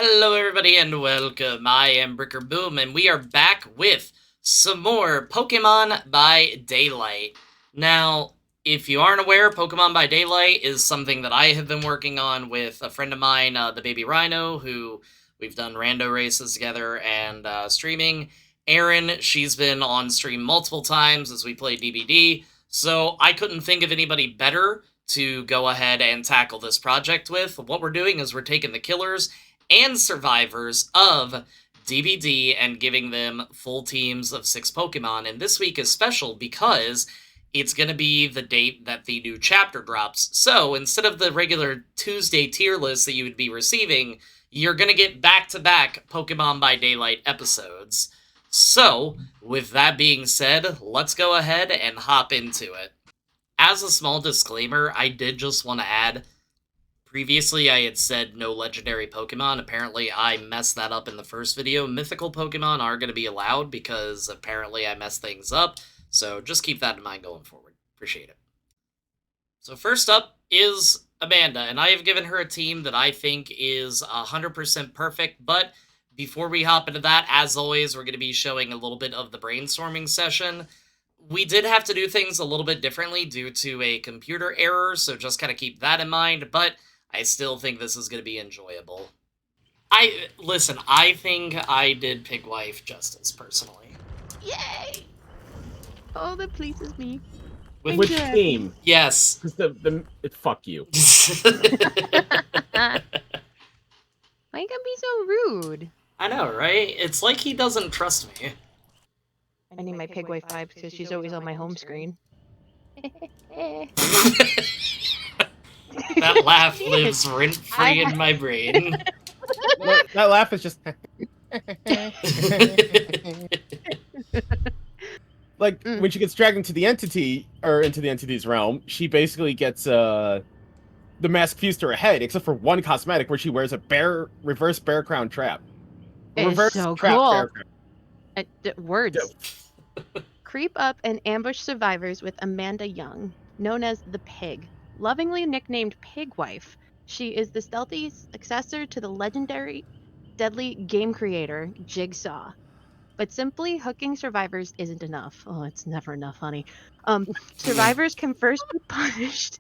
Hello everybody and welcome. I am Bricker Boom and we are back with some more Pokemon by Daylight. Now, if you aren't aware, Pokemon by Daylight is something that I have been working on with a friend of mine, the BabyRhino, who we've done rando races together and streaming. Erin, she's been on stream multiple times as we play DBD, so I couldn't think of anybody better to go ahead and tackle this project with. What we're doing is we're taking the killers and survivors of DBD and giving them full teams of 6 Pokemon. And this week is special because it's going to be the date that the new chapter drops. So instead of the regular Tuesday tier list that you would be receiving, you're going to get back-to-back Pokemon by Daylight episodes. So, with that being said, let's go ahead and hop into it. As a small disclaimer, I did just want to add, previously, I had said no legendary Pokemon. Apparently, I messed that up in the first video. Mythical Pokemon are going to be allowed because apparently I messed things up. So just keep that in mind going forward. Appreciate it. So first up is Amanda, and I have given her a team that I think is 100% perfect. But before we hop into that, as always, we're going to be showing a little bit of the brainstorming session. We did have to do things a little bit differently due to a computer error, so just kind of keep that in mind. But I still think this is going to be enjoyable. Listen, I think I did Pigwife justice, personally. Yay! Oh, that pleases me. With which team? Yes. Fuck you. Why you gotta be so rude? I know, right? It's like he doesn't trust me. I need my Pigwife vibe because she's always on my home screen. That laugh lives rent-free in my brain. That laugh is just... like, when she gets dragged into the entity, or into the entity's realm, she basically gets, the mask fused to her head, except for one cosmetic where she wears a reverse bear crown trap. It's so cool. Words. Creep up and ambush survivors with Amanda Young, known as the Pig. Lovingly nicknamed Pigwife, she is the stealthy successor to the legendary deadly game creator, Jigsaw. But simply hooking survivors isn't enough. Oh, it's never enough, honey. Survivors can first be punished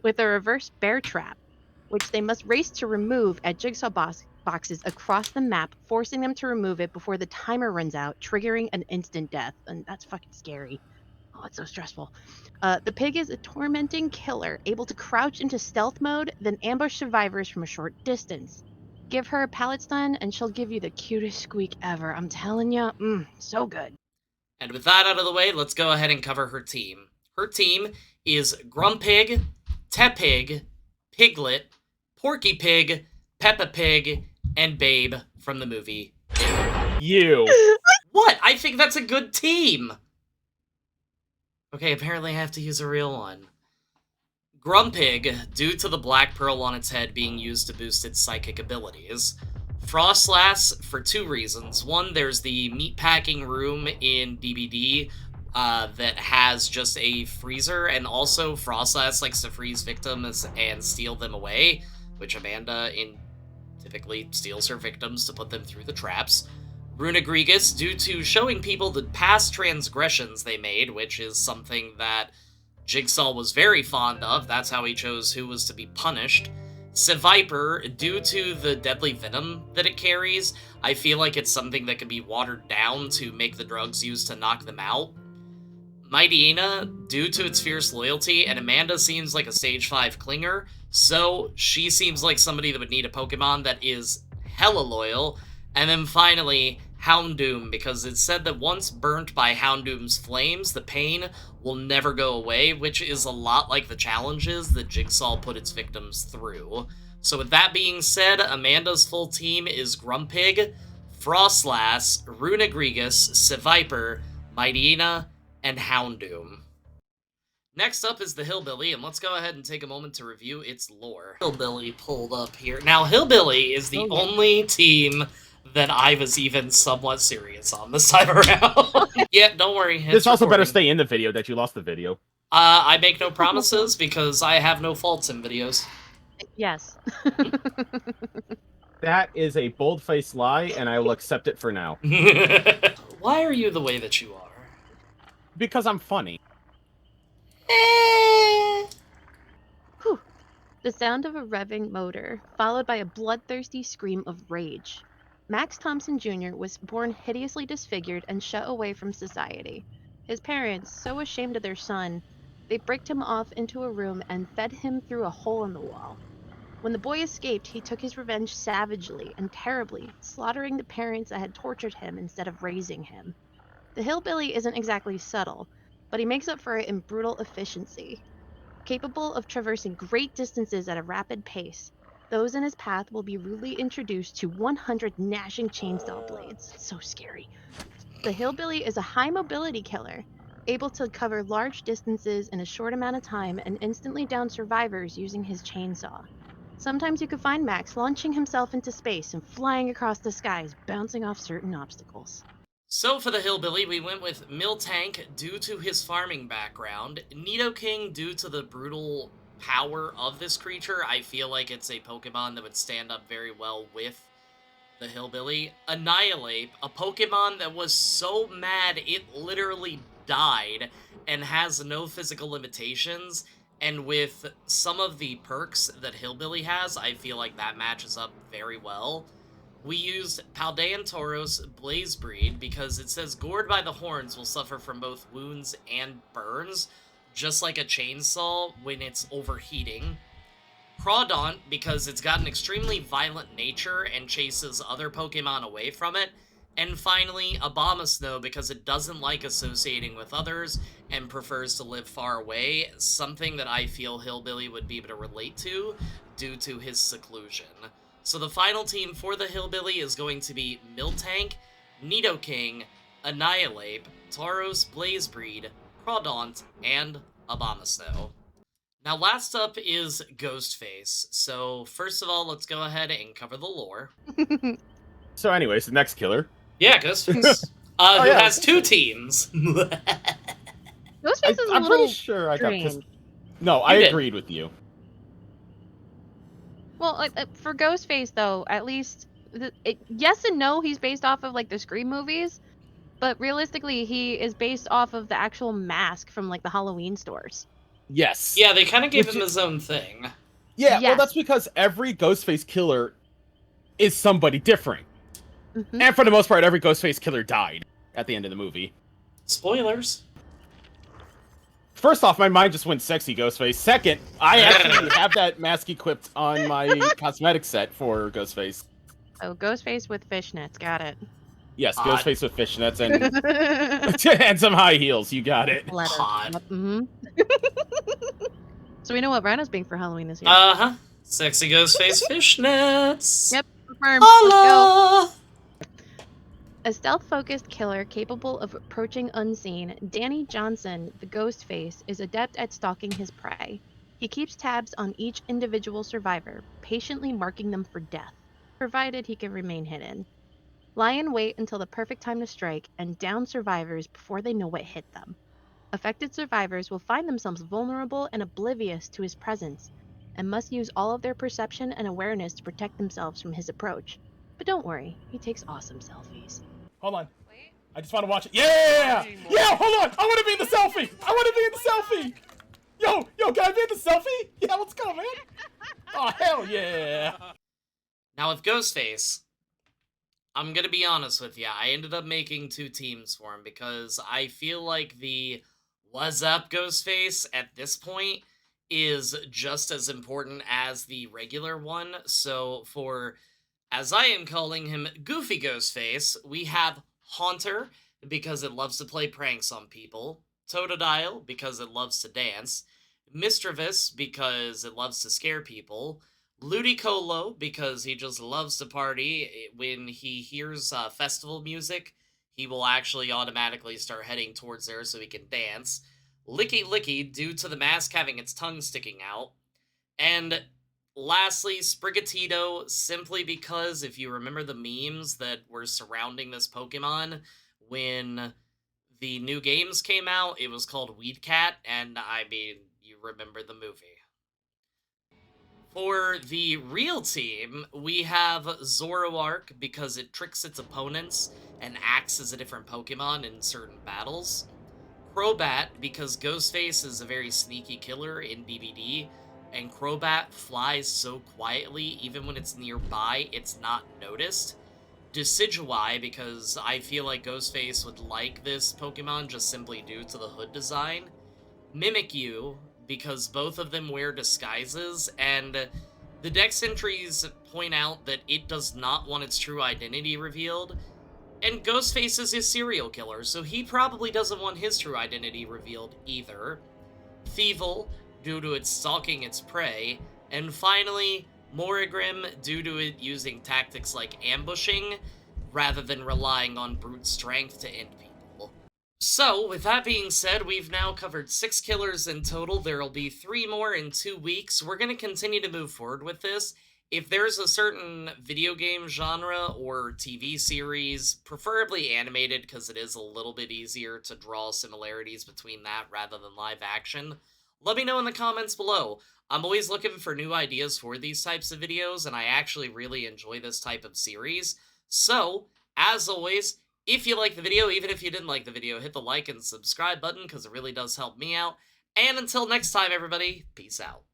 with a reverse bear trap, which they must race to remove at Jigsaw boxes across the map, forcing them to remove it before the timer runs out, triggering an instant death. And that's fucking scary. Oh, it's so stressful. The Pig is a tormenting killer, able to crouch into stealth mode, then ambush survivors from a short distance. Give her a pallet stun, and she'll give you the cutest squeak ever. I'm telling you, so good. And with that out of the way, let's go ahead and cover her team. Her team is Grumpig, Tepig, Piglet, Porky Pig, Peppa Pig, and Babe from the movie. You. What? I think that's a good team. Okay, apparently I have to use a real one. Grumpig, due to the black pearl on its head being used to boost its psychic abilities. Frostlass, for 2 reasons. One, there's the meatpacking room in DBD that has just a freezer, and also Frostlass likes to freeze victims and steal them away, which Amanda typically steals her victims to put them through the traps. Runagrigus, due to showing people the past transgressions they made, which is something that Jigsaw was very fond of. That's how he chose who was to be punished. Seviper, due to the deadly venom that it carries, I feel like it's something that can be watered down to make the drugs used to knock them out. Mightyena, due to its fierce loyalty, and Amanda seems like a stage 5 clinger, so she seems like somebody that would need a Pokemon that is hella loyal. And then finally, Houndoom, because it's said that once burnt by Houndoom's flames, the pain will never go away, which is a lot like the challenges that Jigsaw put its victims through. So with that being said, Amanda's full team is Grumpig, Frostlass, Runagrigus, Seviper, Mightyena, and Houndoom. Next up is the Hillbilly, and let's go ahead and take a moment to review its lore. Hillbilly pulled up here. Now, Hillbilly is the only team that I was even somewhat serious on this time around. Yeah, don't worry. This also better stay in the video that you lost the video. I make no promises because I have no faults in videos. Yes. That is a bold-faced lie, and I will accept it for now. Why are you the way that you are? Because I'm funny. Whew. The sound of a revving motor, followed by a bloodthirsty scream of rage. Max Thompson Jr. was born hideously disfigured and shut away from society. His parents, so ashamed of their son, they bricked him off into a room and fed him through a hole in the wall. When the boy escaped, he took his revenge savagely and terribly, slaughtering the parents that had tortured him instead of raising him. The hillbilly isn't exactly subtle, but he makes up for it in brutal efficiency. Capable of traversing great distances at a rapid pace, those in his path will be rudely introduced to 100 gnashing chainsaw blades. So scary. The hillbilly is a high mobility killer, able to cover large distances in a short amount of time and instantly down survivors using his chainsaw. Sometimes you could find Max launching himself into space and flying across the skies, bouncing off certain obstacles. So for the hillbilly, we went with Miltank due to his farming background, Nidoking due to the brutal power of this creature. I feel like it's a Pokemon that would stand up very well with the hillbilly. Annihilate, a Pokemon that was so mad it literally died and has no physical limitations. And with some of the perks that Hillbilly has, I feel like that matches up very well. We used Paldean Tauros Blaze Breed because it says gored by the horns will suffer from both wounds and burns, just like a chainsaw when it's overheating. Crawdaunt because it's got an extremely violent nature and chases other Pokemon away from it. And finally, Abomasnow because it doesn't like associating with others and prefers to live far away, something that I feel Hillbilly would be able to relate to due to his seclusion. So the final team for the Hillbilly is going to be Miltank, Nidoking, Annihilate, Tauros Blazebreed, Crawdaunt, and Abomasnow. Now, last up is Ghostface. So, first of all, let's go ahead and cover the lore. So, anyways, the next killer. Yeah, Ghostface. Who has two teams. Ghostface is a I'm little pretty sure I got strange. pissed. No, I agreed with you. Well, for Ghostface, though, at least, yes and no, he's based off of, like, the Scream movies, but realistically, he is based off of the actual mask from, like, the Halloween stores. Yes. Yeah, they kind of gave him his own thing. Yeah, well, that's because every Ghostface killer is somebody different. Mm-hmm. And for the most part, every Ghostface killer died at the end of the movie. Spoilers. First off, my mind just went sexy Ghostface. Second, I actually have that mask equipped on my cosmetic set for Ghostface. Oh, Ghostface with fishnets, got it. Yes, Ghostface with fishnets and and some high heels. You got it. Hot. Mm-hmm. So we know what Rhino's being for Halloween this year. Uh-huh. Sexy Ghostface fishnets. Yep, confirmed. Holla! Let's go. A stealth-focused killer capable of approaching unseen, Danny Johnson, the Ghostface, is adept at stalking his prey. He keeps tabs on each individual survivor, patiently marking them for death, provided he can remain hidden. Lie in wait until the perfect time to strike and down survivors before they know what hit them. Affected survivors will find themselves vulnerable and oblivious to his presence, and must use all of their perception and awareness to protect themselves from his approach. But don't worry, he takes awesome selfies. Hold on. Wait. I just want to watch it. Yeah! Yeah, hold on! I want to be in the selfie! I want to be in the selfie! Yo, can I be in the selfie? Yeah, let's go, man! Oh, hell yeah! Now, with Ghostface, I'm gonna be honest with you. I ended up making two teams for him because I feel like the WAZZUP Ghostface at this point is just as important as the regular one. So for, as I am calling him, Goofy Ghostface, we have Haunter, because it loves to play pranks on people, Totodile, because it loves to dance, Mischievous, because it loves to scare people, Ludicolo, because he just loves to party. When he hears festival music, he will actually automatically start heading towards there so he can dance, Licky Licky, due to the mask having its tongue sticking out, and lastly, Sprigatito, simply because if you remember the memes that were surrounding this Pokemon when the new games came out, it was called Weed Cat, and I mean, you remember the movie. For the real team, we have Zoroark because it tricks its opponents and acts as a different Pokemon in certain battles. Crobat because Ghostface is a very sneaky killer in DBD, and Crobat flies so quietly, even when it's nearby, it's not noticed. Decidueye because I feel like Ghostface would like this Pokemon just simply due to the hood design. Mimikyu because both of them wear disguises, and the Dex entries point out that it does not want its true identity revealed, and Ghostface is a serial killer, so he probably doesn't want his true identity revealed either. Thievul, due to it stalking its prey, and finally, Morigrim, due to it using tactics like ambushing, rather than relying on brute strength to end people. So, with that being said, we've now covered 6 killers in total. There'll be 3 more in 2 weeks. We're going to continue to move forward with this. If there's a certain video game genre or TV series, preferably animated because it is a little bit easier to draw similarities between that rather than live action, let me know in the comments below. I'm always looking for new ideas for these types of videos, and I actually really enjoy this type of series. So, as always, if you like the video, even if you didn't like the video, hit the like and subscribe button because it really does help me out. And until next time, everybody, peace out.